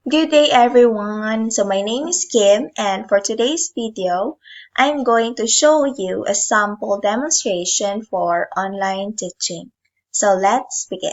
Good day everyone. So my name is Kim and for today's video, I'm going to show you a sample demonstration for online teaching. So let's begin.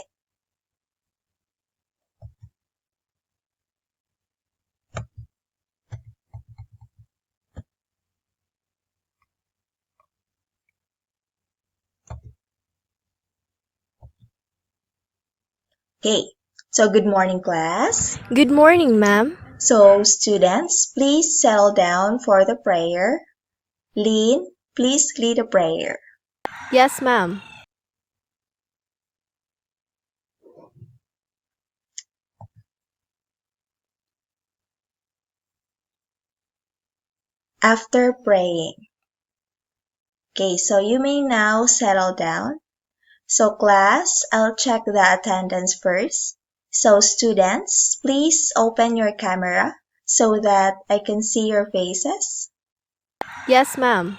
Okay, so good morning class. Good morning, ma'am. So students, please settle down for the prayer. Lynn, please lead the prayer. Yes, ma'am. After praying. Okay, so you may now settle down. So class, I'll check the attendance first. So students, please open your camera so that I can see your faces. Yes, ma'am.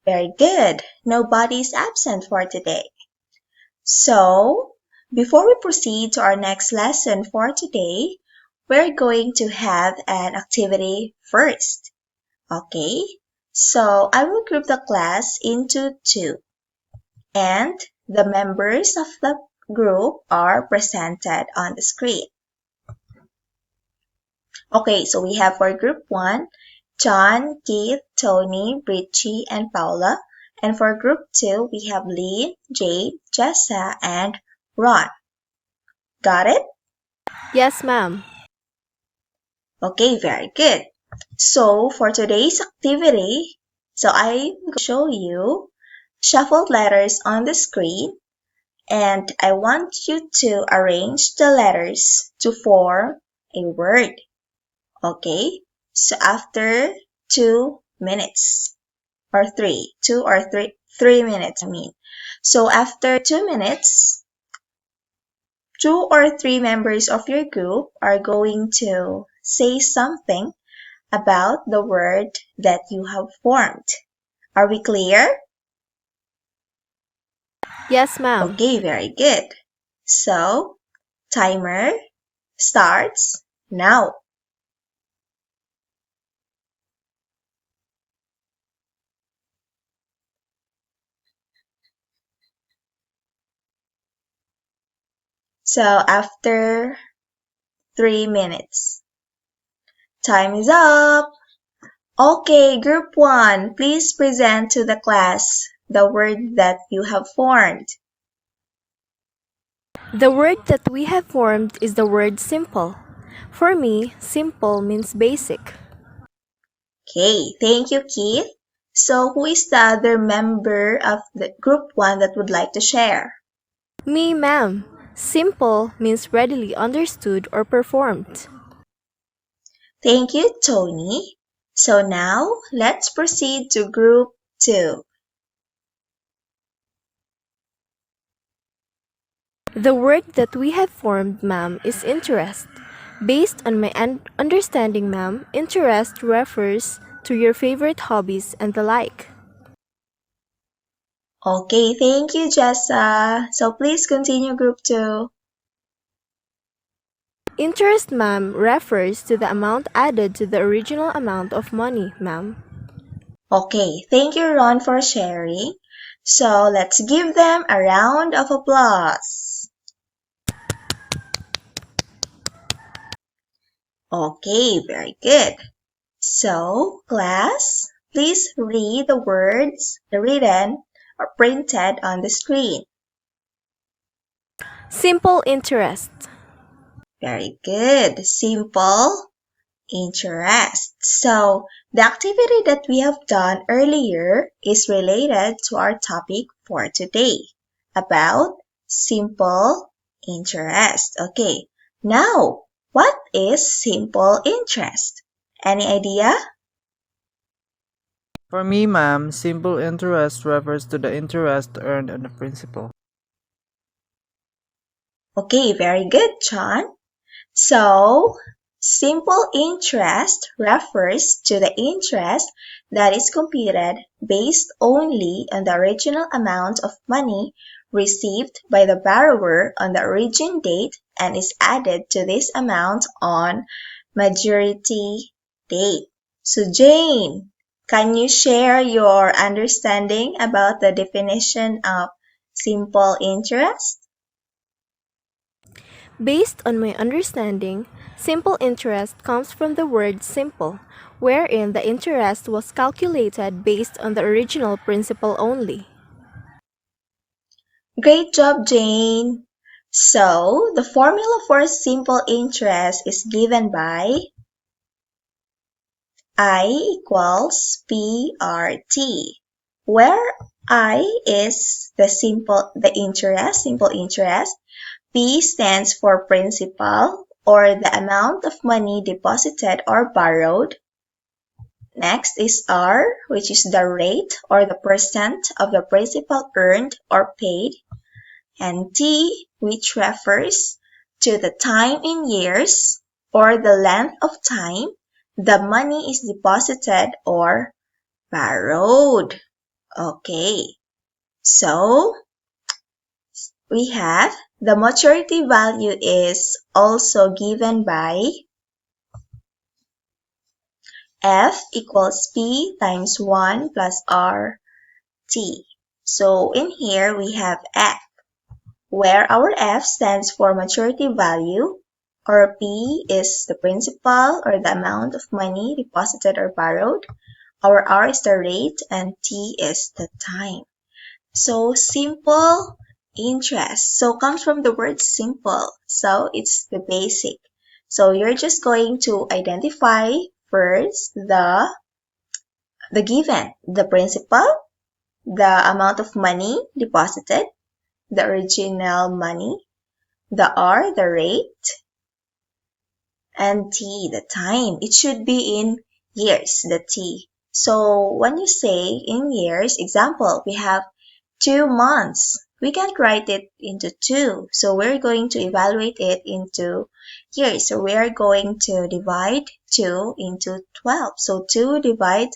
Very good. Nobody is absent for today. So, before we proceed to our next lesson for today, we're going to have an activity first. Okay? So, I will group the class into two. And the members of the group are presented on the screen. Okay, so we have for group 1, John, Keith, Tony, Richie, and Paula. And for group 2, we have Lynn, Jade, Jessa, and Ron. Got it? Yes, ma'am. Okay, very good. So for today's activity, I'm going to show you shuffled letters on the screen. And I want you to arrange the letters to form a word. Okay, so after 2 minutes or 3 minutes, I mean. So after 2 minutes, 2 or 3 members of your group are going to say something about the word that you have formed. Are we clear? Yes, ma'am. Okay, very good. So, timer starts now. So after 3 minutes, time is up. Okay, group 1, please present to the class the word that you have formed. The word that we have formed is the word simple. For me, simple means basic. Okay, thank you, Keith. So who is the other member of the group 1 that would like to share? Me, ma'am. Simple means readily understood or performed. Thank you, Tony. So now, let's proceed to group 2. The word that we have formed, ma'am, is interest. Based on my understanding, ma'am, interest refers to your favorite hobbies and the like. Okay, thank you, Jessa. So please continue group 2. Interest, ma'am, refers to the amount added to the original amount of money, ma'am. Okay, thank you, Ron, for sharing. So let's give them a round of applause. Okay, very good. So, class, please read the words written or printed on the screen. Simple interest. Very good. Simple interest. So, the activity that we have done earlier is related to our topic for today about simple interest. Okay, now, what is simple interest? Any idea? For me, ma'am, simple interest refers to the interest earned on the principal. Okay, very good, John. So, simple interest refers to the interest that is computed based only on the original amount of money received by the borrower on the origin date and is added to this amount on maturity date. So Jane, can you share your understanding about the definition of simple interest? Based on my understanding, simple interest comes from the word simple, wherein the interest was calculated based on the original principal only. Great job, Jane. So, the formula for simple interest is given by I equals PRT, where I is simple interest, P stands for principal or the amount of money deposited or borrowed. Next is R, which is the rate or the percent of the principal earned or paid, and T, which refers to the time in years or the length of time the money is deposited or borrowed. Okay, so we have the maturity value is also given by F equals P times 1 plus R T. So in here we have F, where our F stands for maturity value, or P is the principal or the amount of money deposited or borrowed, our R is the rate, and T is the time. So simple interest. So comes from the word simple. So it's the basic. So you're just going to identify first the given, the principal, the amount of money deposited, the original money, the R, the rate, and T, the time. It should be in years, the T. So when you say in years, example, we have 2 months. We can't write it into two. So we're going to evaluate it into years. So we're going to divide 2 into 12. So 2 divide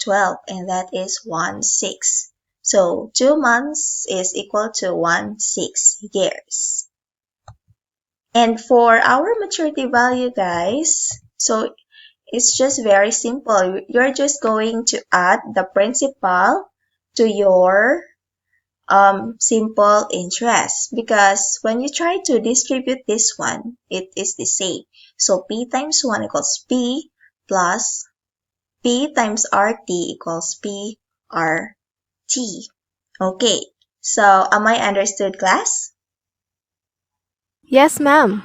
12, and that is 1/6. So 2 months is equal to 1/6 years. And for our maturity value, guys, so it's just very simple. You're just going to add the principal to your simple interest, because when you try to distribute this one, it is the same. So P times 1 equals P plus P times RT equals PRT. Okay, so am I understood, class? Yes, ma'am.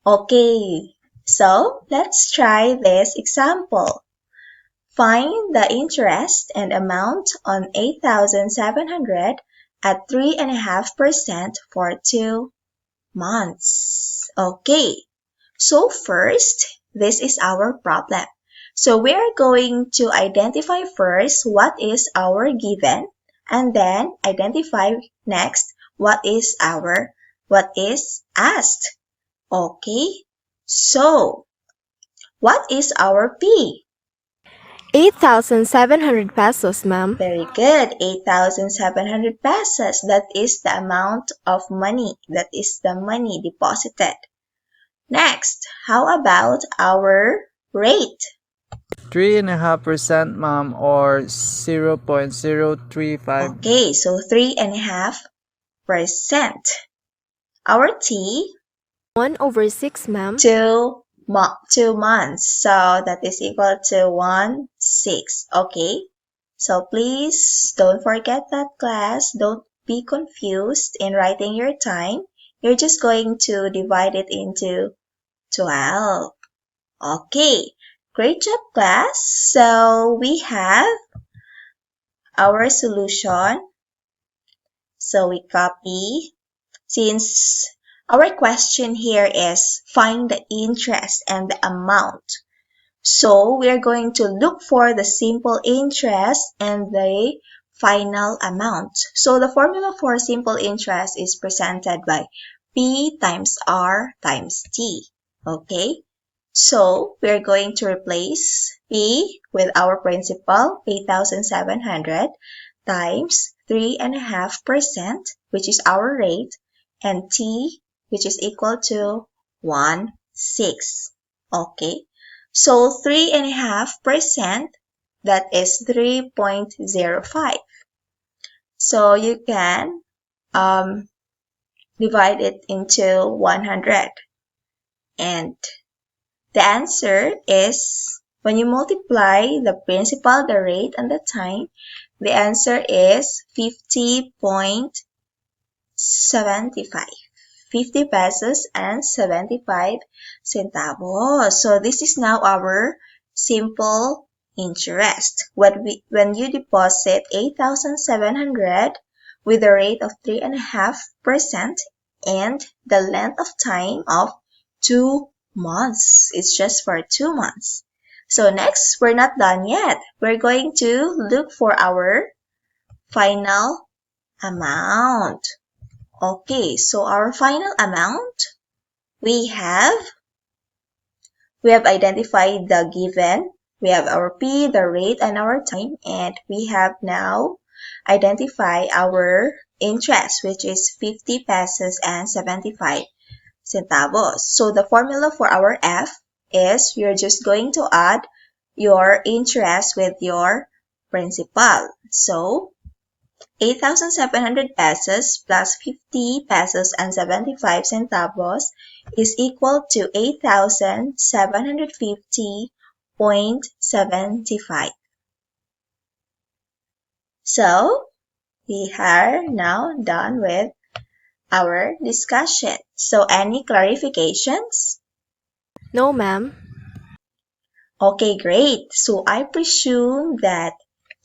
Okay, so let's try this example. Find the interest and amount on 8,700 at 3.5% for 2 months. Okay, so first, this is our problem. So we are going to identify first what is our given, and then identify next what is asked. Okay, so what is our P? 8,700 pesos, ma'am. Very good, 8,700 pesos. That is the amount of money. That is the money deposited. Next, how about our rate? 3.5%, ma'am, or 0.035. Okay, so 3.5%. Our T, 1/6, ma'am. 2 months. So that is equal to 1/6. Okay, so please don't forget that, class. Don't be confused in writing your time. You're just going to divide it into 12. Okay, great job, class. So we have our solution. So we copy. Since our question here is find the interest and the amount. So we are going to look for the simple interest and the final amount. So the formula for simple interest is presented by P times R times T. Okay, so we're going to replace P with our principal, 8,700, times 3.5%, which is our rate, and t, which is equal to 1/6. Okay, so 3.5%, that is 3.05. So you can divide it into 100. And the answer is, when you multiply the principal, the rate, and the time, the answer is 50.75. 50 pesos and 75 centavos. So this is now our simple interest. When you deposit 8,700 with a rate of 3.5% and the length of time of 2 months. It's just for 2 months. So next, we're not done yet. We're going to look for our final amount. Okay, so our final amount, we have identified the given, we have our P, the rate, and our time, and we have now identified our interest, which is 50 pesos and 75 centavos. So the formula for our F is you're just going to add your interest with your principal. So 8,700 pesos plus 50 pesos and 75 centavos is equal to 8,750.75. So we are now done with our discussion. So any clarifications? No, ma'am. Okay, great. So I presume that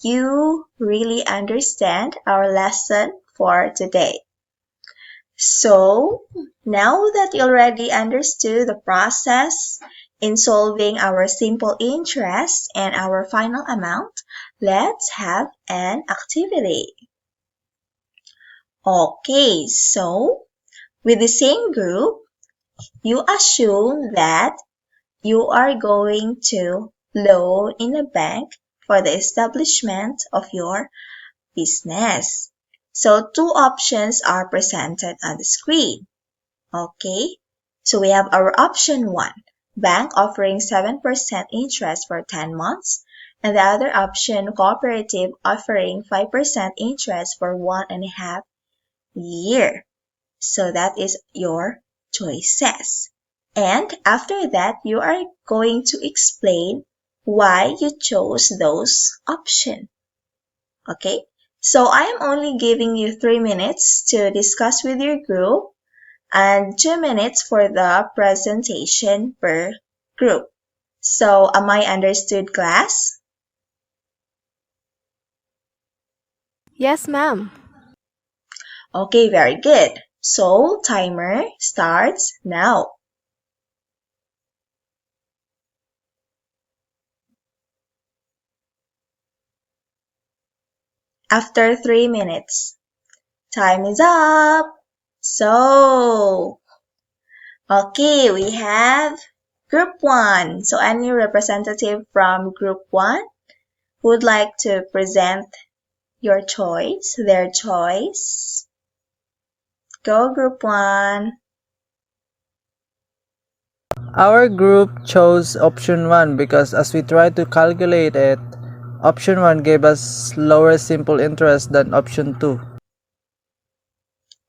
you really understand our lesson for today. So now that you already understood the process in solving our simple interest and our final amount, let's have an activity. Okay, so with the same group, you assume that you are going to loan in a bank for the establishment of your business. So two options are presented on the screen. Okay, so we have our option 1, bank offering 7% interest for 10 months, and the other option, cooperative offering 5% interest for 1.5 year. So that is your choices. And after that, you are going to explain why you chose those options. Okay? So I am only giving you 3 minutes to discuss with your group and 2 minutes for the presentation per group. So am I understood, class? Yes, ma'am. Okay, very good. So timer starts now. After 3 minutes. Time is up. So, okay, we have group 1. So any representative from group 1 who would like to present your choice, their choice? Go group 1. Our group chose option 1 because as we tried to calculate it, option 1 gave us lower simple interest than option 2.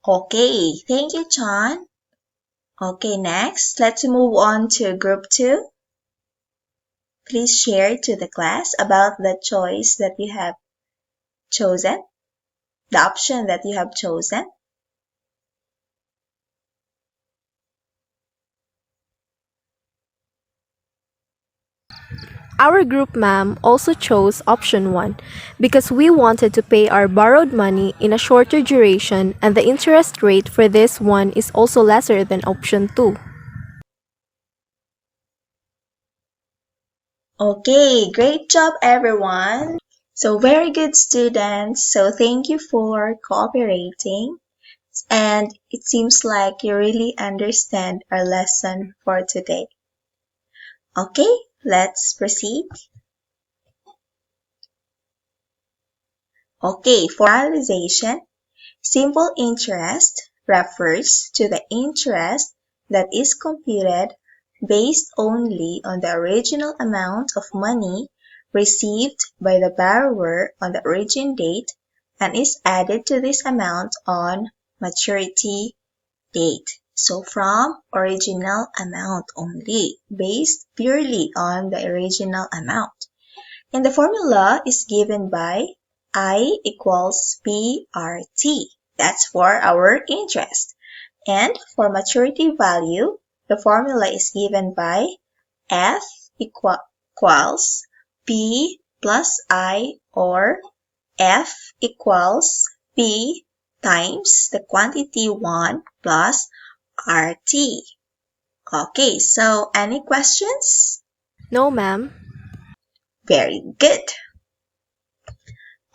Okay, thank you, John. Okay, next, let's move on to group 2. Please share to the class about the choice that you have chosen, the option that you have chosen. Our group, ma'am, also chose option 1 because we wanted to pay our borrowed money in a shorter duration, and the interest rate for this one is also lesser than option 2. Okay, great job, everyone. So very good students. So thank you for cooperating. And it seems like you really understand our lesson for today. Okay, let's proceed. Okay, for analyzation, simple interest refers to the interest that is computed based only on the original amount of money received by the borrower on the origin date and is added to this amount on maturity date. So from original amount only, based purely on the original amount. And the formula is given by I equals PRT. That's for our interest. And for maturity value, the formula is given by F equals P plus I, or F equals P times the quantity 1 plus RT. Okay, so any questions? No, ma'am. Very good.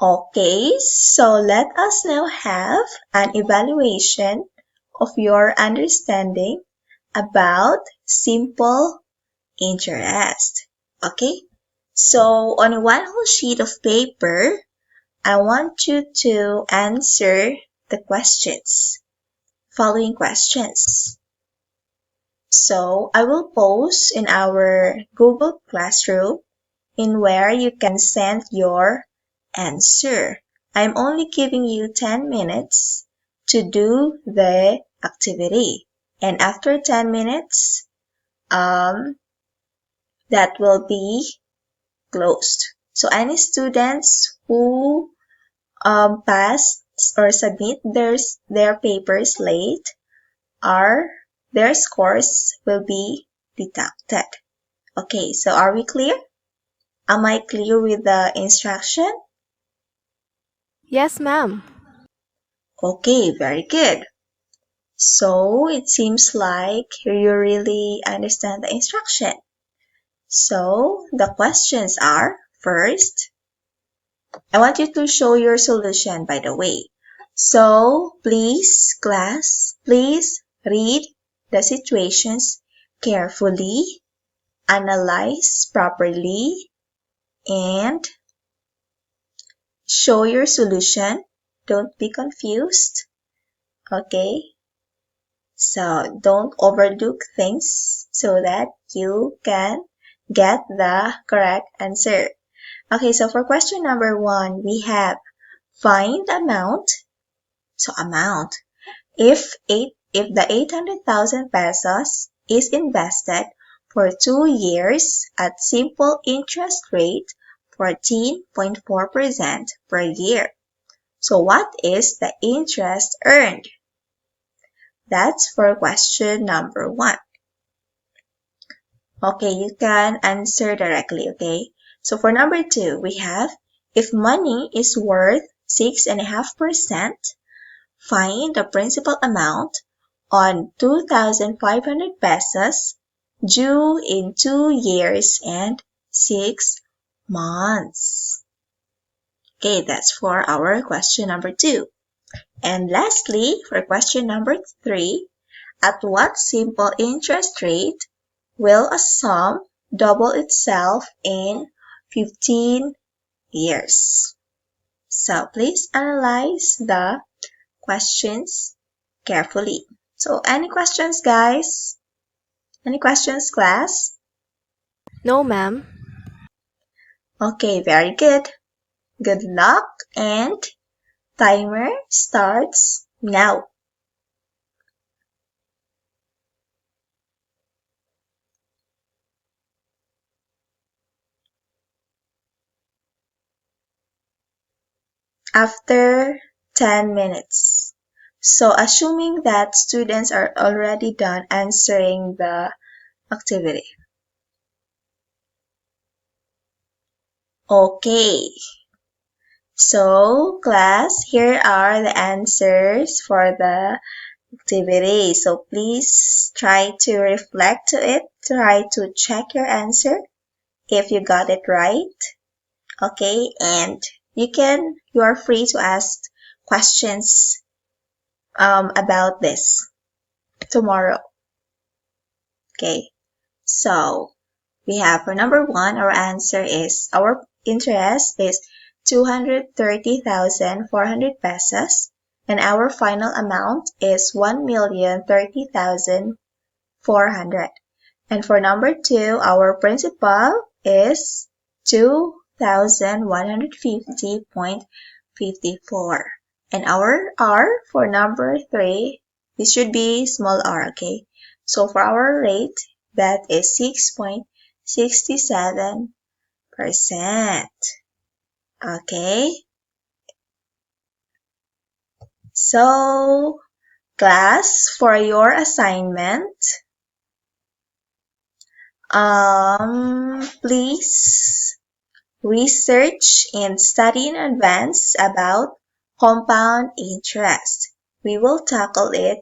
Okay, so let us now have an evaluation of your understanding about simple interest. Okay, so on one whole sheet of paper, I want you to answer the following questions. So I will post in our Google Classroom in where you can send your answer. I'm only giving you 10 minutes to do the activity. And after 10 minutes, that will be closed. So any students who pass or submit their papers late, are their scores will be deducted. Okay, so are we clear? Am I clear with the instruction? Yes, ma'am. Okay, very good. So it seems like you really understand the instruction. So the questions are, first, I want you to show your solution, by the way. So please, class, please read the situations carefully, analyze properly, and show your solution. Don't be confused. Okay? So don't overlook things so that you can get the correct answer. Okay, so for question number 1, we have find amount. So amount. If the 800,000 pesos is invested for 2 years at simple interest rate 14.4% per year. So what is the interest earned? That's for question number 1. Okay, you can answer directly, okay? So for number 2, we have, if money is worth 6.5%, find the principal amount on 2,500 pesos due in 2 years and 6 months. Okay, that's for our question number 2. And lastly, for question number 3, at what simple interest rate will a sum double itself in 15 years? So please analyze the questions carefully. So any questions, guys? Any questions, class? No, ma'am. Okay, very good. Good luck, and timer starts now. After 10 minutes. So assuming that students are already done answering the activity. Okay. So class, here are the answers for the activity. So please try to reflect to it. Try to check your answer if you got it right. Okay, and you are free to ask questions about this tomorrow. Okay, so we have for number 1, our interest is 230,400 pesos, and our final amount is 1,030,400. And for number 2, our principal is 2,150.54. And our R for number 3, this should be small r, okay? So for our rate, that is 6.67%. Okay? So, class, for your assignment, please research and study in advance about compound interest. We will tackle it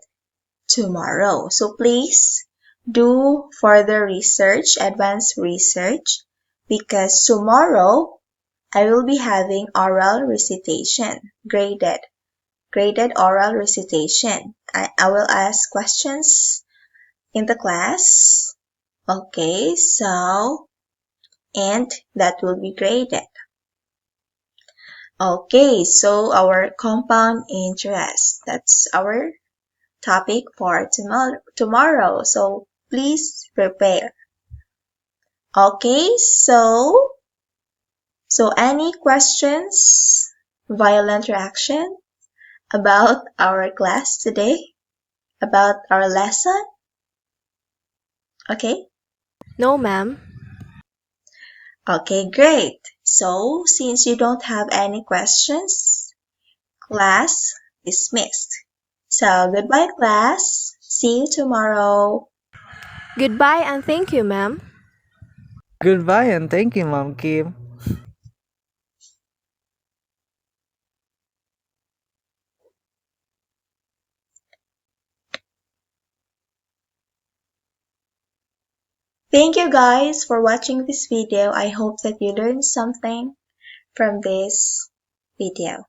tomorrow. So please do further research, advanced research, because tomorrow I will be having oral recitation, graded oral recitation. I will ask questions in the class. Okay, so, and that will be graded. Okay, so our compound interest, that's our topic for tomorrow. So please prepare. Okay, so any questions, violent reaction about our class today, about our lesson? Okay. No, ma'am. Okay, great. So since you don't have any questions, class dismissed. So goodbye, class. See you tomorrow. Goodbye and thank you, ma'am. Goodbye and thank you, Ma'am Kim. Thank you guys for watching this video. I hope that you learned something from this video.